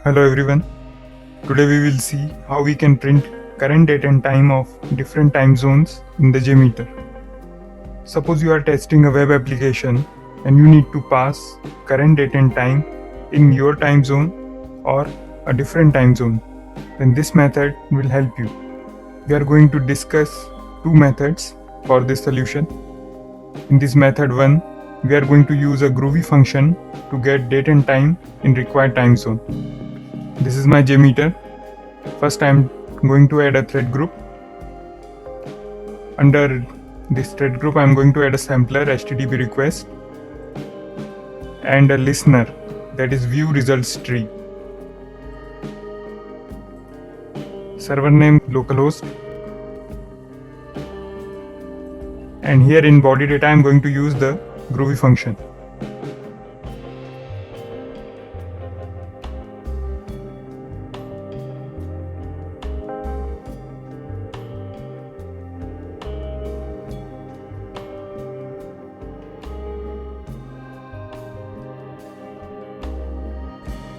Hello everyone. Today we will see how we can print current date and time of different time zones in the JMeter. Suppose you are testing a web application and you need to pass current date and time in your time zone or a different time zone. Then this method will help you. We are going to discuss two methods for this solution. In this method 1, we are going to use a Groovy function to get date and time in required time zone. This is my JMeter. First I am going to add a thread group. Under this thread group I am going to add a sampler HTTP request and a listener, that is view results tree. Server name localhost, and here in body data I am going to use the Groovy function.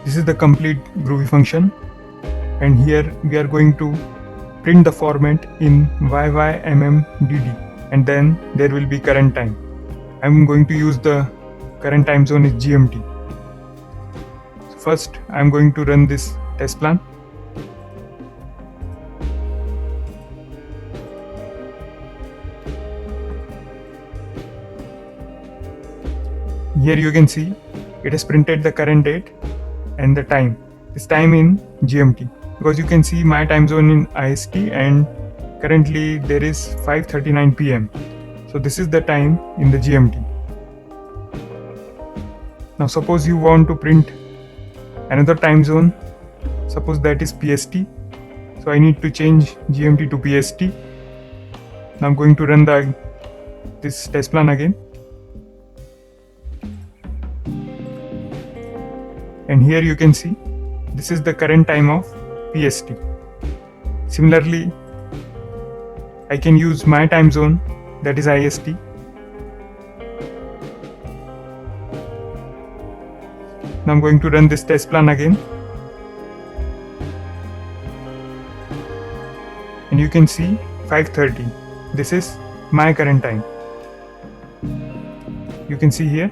This is the complete Groovy function, and here we are going to print the format in YYMMDD, and then there will be current time. I am going to use the current time zone is GMT. So first I am going to run this test plan. Here you can see it has printed the current date and the time. This time in GMT, because you can see my time zone in IST and currently there is 5:39 PM. So this is the time in the GMT. Now suppose you want to print another time zone, suppose that is PST. So I need to change GMT to PST. Now I'm going to run this test plan again. And here you can see this is the current time of PST. Similarly, I can use my time zone, that is IST. Now I'm going to run this test plan again. And you can see 5:30. This is my current time. You can see here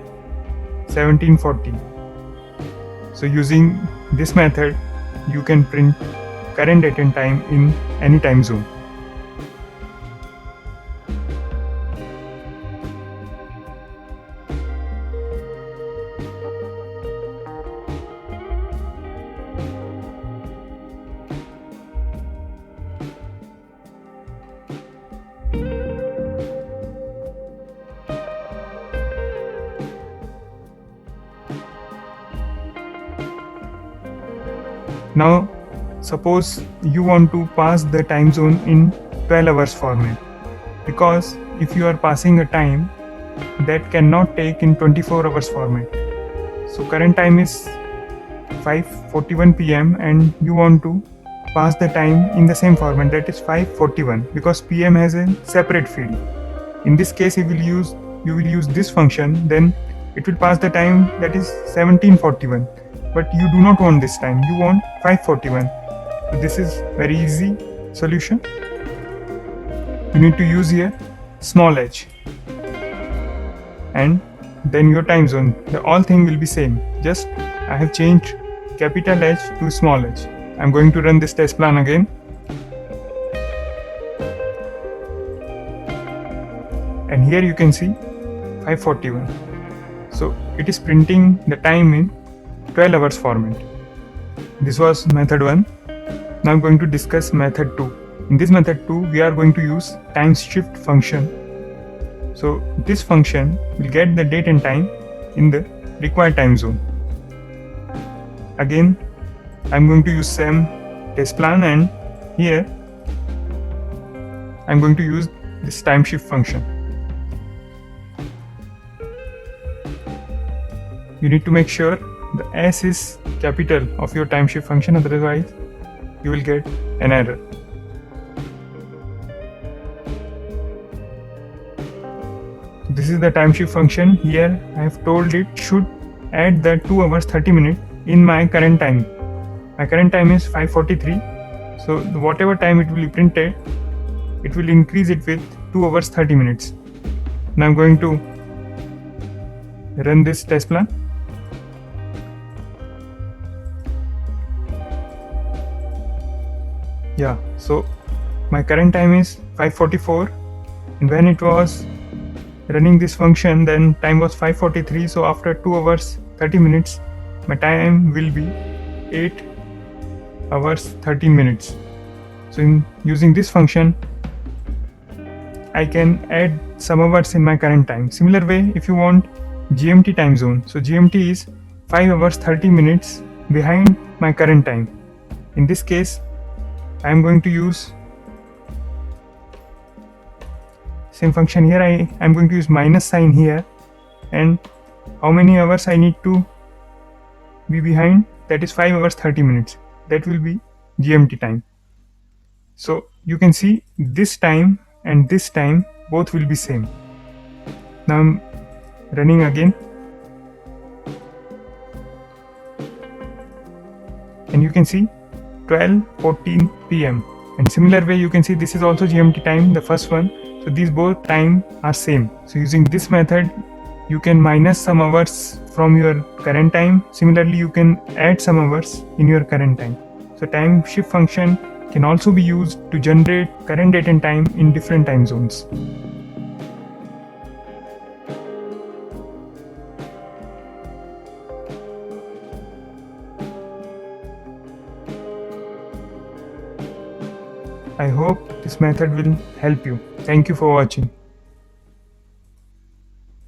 17:40. So using this method, you can print current date and time in any time zone. Now suppose you want to pass the time zone in 12 hours format, because if you are passing a time that cannot take in 24 hours format. So current time is 5:41 PM and you want to pass the time in the same format, that is 5:41, because PM has a separate field. In this case you will use this function, then it will pass the time that is 17:41. But you do not want this time, you want 5:41. So this is very easy solution. You need to use here small h and then your time zone. The all thing will be same, just I have changed capital H to small h. I'm going to run this test plan again. And here you can see 5:41. So it is printing the time in 12 hours format. This was method 1. Now I'm going to discuss method 2. In this method 2, we are going to use time shift function. So this function will get the date and time in the required time zone. Again, I'm going to use same test plan, and here I'm going to use this time shift function. You need to make sure the S is capital of your time shift function, otherwise you will get an error. This is the time shift function. Here I have told it should add the 2 hours 30 minutes in my current time. My current time is 5:43. So whatever time it will be printed, it will increase it with 2 hours 30 minutes. Now I'm going to run this test plan. Yeah, so my current time is 5:44, and when it was running this function, then time was 5:43. So after 2 hours 30 minutes, my time will be 8 hours 13 minutes. So in using this function, I can add some hours in my current time. Similar way, if you want GMT time zone, so GMT is 5 hours 30 minutes behind my current time. In this case, I am going to use same function here. I am going to use minus sign here, and how many hours I need to be behind, that is 5 hours 30 minutes. That will be GMT time. So you can see this time and this time both will be same. Now I'm running again, and you can see 12:14 p.m. and similar way you can see this is also GMT time, the first one. So these both time are same. So using this method, you can minus some hours from your current time. Similarly, you can add some hours in your current time. So time shift function can also be used to generate current date and time in different time zones. I hope this method will help you. Thank you for watching.